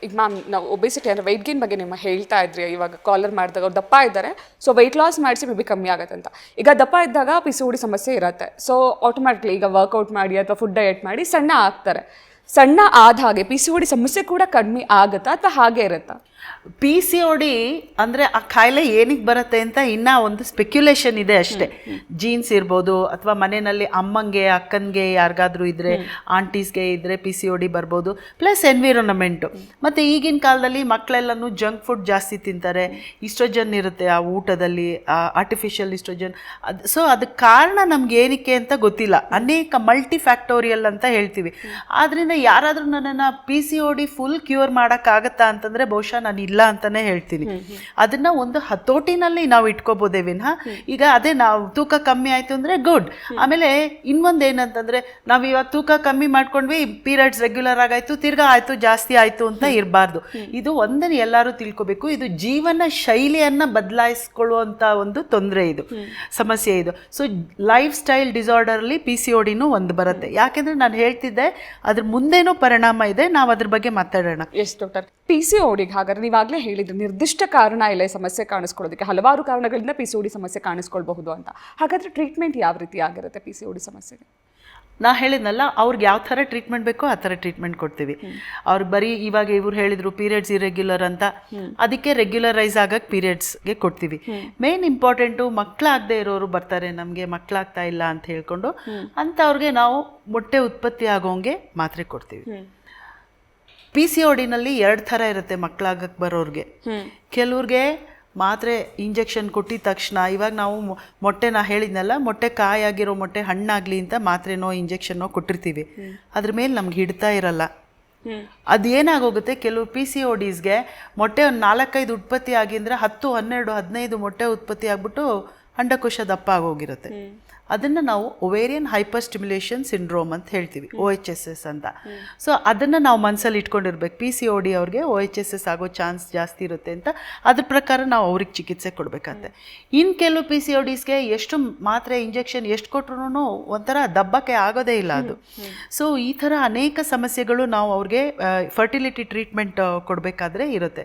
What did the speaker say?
ಈಗ ಮ್ಯಾಮ್ ನಾವು ಒಬೆಸಿಟಿ ಅಂದರೆ ವೆಯ್ಟ್ ಗೇನ್ ಬಗ್ಗೆ ನಿಮ್ಮ ಹೇಳ್ತಾ ಇದ್ರಿ, ಇವಾಗ ಕಾಲರ್ ಮಾಡಿದಾಗ ಅವ್ರು ದಪ್ಪ ಇದ್ದಾರೆ, ಸೊ ವೆಯ್ಟ್ ಲಾಸ್ ಮಾಡಿಸಿ ಮೇ ಬಿ ಕಮ್ಮಿ ಆಗುತ್ತೆ ಅಂತ. ಈಗ ದಪ್ಪ ಇದ್ದಾಗ PCOD ಸಮಸ್ಯೆ ಇರುತ್ತೆ, ಸೊ ಆಟೋಮ್ಯಾಟಿಕ್ಲಿ ಈಗ ವರ್ಕೌಟ್ ಮಾಡಿ ಅಥವಾ ಫುಡ್ ಡಯಟ್ ಮಾಡಿ ಸಣ್ಣ ಆಗ್ತಾರೆ. ಸಣ್ಣ ಆದ ಹಾಗೆ PCOD ಸಮಸ್ಯೆ ಕೂಡ ಕಡಿಮೆ ಆಗುತ್ತಾ ಅಥವಾ ಹಾಗೆ ಇರುತ್ತಾ? PCOD ಅಂದರೆ ಆ ಕಾಯಿಲೆ ಏನಕ್ಕೆ ಬರುತ್ತೆ ಅಂತ ಇನ್ನೂ ಒಂದು ಸ್ಪೆಕ್ಯುಲೇಷನ್ ಇದೆ ಅಷ್ಟೇ. ಜೀನ್ಸ್ ಇರ್ಬೋದು, ಅಥವಾ ಮನೆಯಲ್ಲಿ ಅಮ್ಮಂಗೆ ಅಕ್ಕನಿಗೆ ಯಾರಿಗಾದ್ರೂ ಇದ್ದರೆ, ಆಂಟೀಸ್ಗೆ ಇದ್ದರೆ PCOD ಬರ್ಬೋದು. ಪ್ಲಸ್ ಎನ್ವಿರೋನ್ಮೆಂಟು. ಮತ್ತು ಈಗಿನ ಕಾಲದಲ್ಲಿ ಮಕ್ಕಳೆಲ್ಲನೂ ಜಂಕ್ ಫುಡ್ ಜಾಸ್ತಿ ತಿಂತಾರೆ, ಇಸ್ಟ್ರೋಜನ್ ಇರುತ್ತೆ ಆ ಊಟದಲ್ಲಿ, ಆರ್ಟಿಫಿಷಿಯಲ್ ಇಸ್ಟ್ರೋಜನ್. ಸೊ ಅದಕ್ಕೆ ಕಾರಣ ನಮ್ಗೆ ಏನಕ್ಕೆ ಅಂತ ಗೊತ್ತಿಲ್ಲ. ಅನೇಕ ಮಲ್ಟಿ ಫ್ಯಾಕ್ಟೋರಿಯಲ್ ಅಂತ ಹೇಳ್ತೀವಿ. ಆದ್ದರಿಂದ ಯಾರಾದರೂ ನನ್ನನ್ನು PCOD ಫುಲ್ ಕ್ಯೂರ್ ಮಾಡೋಕ್ಕಾಗತ್ತಾ ಅಂತಂದರೆ ಬಹುಶಃ ನಾನು ಇಲ್ಲ ಅಂತಾನೆ ಹೇಳ್ತೀನಿ. ಅದನ್ನ ಒಂದು ಹತೋಟಿನಲ್ಲಿ ನಾವು ಇಟ್ಕೋಬೋದೇ ವಿನಃ ಈಗ ಅದೇ ನಾವು ತೂಕ ಕಮ್ಮಿ ಆಯ್ತು ಅಂದ್ರೆ ಗುಡ್. ಆಮೇಲೆ ಇನ್ನೊಂದು ಏನಂತಂದ್ರೆ ನಾವು ಇವಾಗ ತೂಕ ಕಮ್ಮಿ ಮಾಡ್ಕೊಂಡ್ವಿ, ಪೀರಿಯಡ್ಸ್ ರೆಗ್ಯುಲರ್ ಆಗಾಯ್ತು, ತಿರ್ಗಾ ಆಯ್ತು, ಜಾಸ್ತಿ ಆಯ್ತು ಅಂತ ಇರಬಾರ್ದು. ಇದು ಒಂದನ್ನು ಎಲ್ಲರೂ ತಿಳ್ಕೊಬೇಕು. ಇದು ಜೀವನ ಶೈಲಿಯನ್ನ ಬದಲಾಯಿಸ್ಕೊಳ್ಳುವಂತ ಒಂದು ತೊಂದರೆ, ಇದು ಸಮಸ್ಯೆ ಇದು. ಸೊ ಲೈಫ್ ಸ್ಟೈಲ್ ಡಿಸಾರ್ಡರ್ಲಿ PCODನೂ ಒಂದು ಬರುತ್ತೆ. ಯಾಕೆಂದ್ರೆ ನಾನು ಹೇಳ್ತಿದ್ದೆ ಅದ್ರ ಮುಂದೇನೂ ಪರಿಣಾಮ ಇದೆ, ನಾವು ಅದ್ರ ಬಗ್ಗೆ ಮಾತಾಡೋಣ. ಎಸ್ ಡಾಕ್ಟರ್, PCODಗೆ ಹಾಗಾದ್ರೆ ನೀವಾಗಲೇ ಹೇಳಿದ್ರೆ ನಿರ್ದಿಷ್ಟ ಕಾರಣ ಇಲ್ಲ ಈ ಸಮಸ್ಯೆ ಕಾಣಿಸ್ಕೊಳ್ಳೋದಕ್ಕೆ, ಹಲವಾರು ಕಾರಣಗಳಿಂದ PCOD ಸಮಸ್ಯೆ ಕಾಣಿಸ್ಕೊಳ್ಬಹುದು ಅಂತ. ಹಾಗಾದ್ರೆ ಟ್ರೀಟ್ಮೆಂಟ್ ಯಾವ ರೀತಿ ಆಗಿರುತ್ತೆ PCOD ಸಮಸ್ಯೆಗೆ? ನಾ ಹೇಳಿದ್ನಲ್ಲ, ಅವ್ರಿಗೆ ಯಾವ ಥರ ಟ್ರೀಟ್ಮೆಂಟ್ ಬೇಕೋ ಆ ಥರ ಟ್ರೀಟ್ಮೆಂಟ್ ಕೊಡ್ತೀವಿ. ಅವ್ರು ಬರೀ ಇವಾಗ ಇವ್ರು ಹೇಳಿದ್ರು ಪೀರಿಯಡ್ಸ್ ಇರೆಗ್ಯುಲರ್ ಅಂತ, ಅದಕ್ಕೆ ರೆಗ್ಯುಲರೈಸ್ ಆಗಕ್ಕೆ ಪೀರಿಯಡ್ಸ್ಗೆ ಕೊಡ್ತೀವಿ. ಮೇನ್ ಇಂಪಾರ್ಟೆಂಟು ಮಕ್ಕಳಾಗದೆ ಇರೋರು ಬರ್ತಾರೆ, ನಮಗೆ ಮಕ್ಕಳಾಗ್ತಾ ಇಲ್ಲ ಅಂತ ಹೇಳ್ಕೊಂಡು, ಅಂಥವ್ರಿಗೆ ನಾವು ಮೊಟ್ಟೆ ಉತ್ಪತ್ತಿ ಆಗೋಂಗೆ ಮಾತ್ರೆ ಕೊಡ್ತೀವಿ. PCODನಲ್ಲಿ 2 ಥರ ಇರುತ್ತೆ ಮಕ್ಕಳಾಗಕ್ಕೆ ಬರೋರಿಗೆ. ಕೆಲವ್ರಿಗೆ ಮಾತ್ರೆ ಇಂಜೆಕ್ಷನ್ ಕೊಟ್ಟಿದ ತಕ್ಷಣ, ಇವಾಗ ನಾವು ಮೊಟ್ಟೆ ನಾ ಹೇಳಿದ್ನಲ್ಲ, ಮೊಟ್ಟೆ ಕಾಯಾಗಿರೋ ಮೊಟ್ಟೆ ಹಣ್ಣಾಗಲಿ ಅಂತ ಮಾತ್ರೆನೋ ಇಂಜೆಕ್ಷನ್ನೋ ಕೊಟ್ಟಿರ್ತೀವಿ, ಅದ್ರ ಮೇಲೆ ನಮ್ಗೆ ಹಿಡ್ತಾ ಇರಲ್ಲ. ಅದೇನಾಗೋಗುತ್ತೆ, ಕೆಲವು PCODಸ್ಗೆ ಮೊಟ್ಟೆ ಒಂದು 4-5 ಉತ್ಪತ್ತಿ ಆಗಿಂದ್ರೆ 10, 12, 15 ಮೊಟ್ಟೆ ಉತ್ಪತ್ತಿ ಆಗ್ಬಿಟ್ಟು ಅಂಡಕೋಶ ದಪ್ಪ ಆಗೋಗಿರುತ್ತೆ. ಅದನ್ನು ನಾವು ಒವೇರಿಯನ್ ಹೈಪರ್ ಸ್ಟಿಮ್ಯುಲೇಷನ್ ಸಿಂಡ್ರೋಮ್ ಅಂತ ಹೇಳ್ತೀವಿ, OHSS ಅಂತ. ಸೊ ಅದನ್ನು ನಾವು ಮನಸ್ಸಲ್ಲಿ ಇಟ್ಕೊಂಡಿರ್ಬೇಕು. PCOD ಅವ್ರಿಗೆ OHSS ಆಗೋ ಚಾನ್ಸ್ ಜಾಸ್ತಿ ಇರುತ್ತೆ ಅಂತ, ಅದ್ರ ಪ್ರಕಾರ ನಾವು ಅವ್ರಿಗೆ ಚಿಕಿತ್ಸೆ ಕೊಡಬೇಕಾಗತ್ತೆ. ಇನ್ನು ಕೆಲವು PCODಸ್ಗೆ ಎಷ್ಟು ಮಾತ್ರೆ ಇಂಜೆಕ್ಷನ್ ಎಷ್ಟು ಕೊಟ್ರು ಒಂಥರ ದಬ್ಬಕ್ಕೆ ಆಗೋದೇ ಇಲ್ಲ ಅದು. ಸೊ ಈ ಥರ ಅನೇಕ ಸಮಸ್ಯೆಗಳು ನಾವು ಅವ್ರಿಗೆ ಫರ್ಟಿಲಿಟಿ ಟ್ರೀಟ್ಮೆಂಟ್ ಕೊಡಬೇಕಾದ್ರೆ ಇರುತ್ತೆ.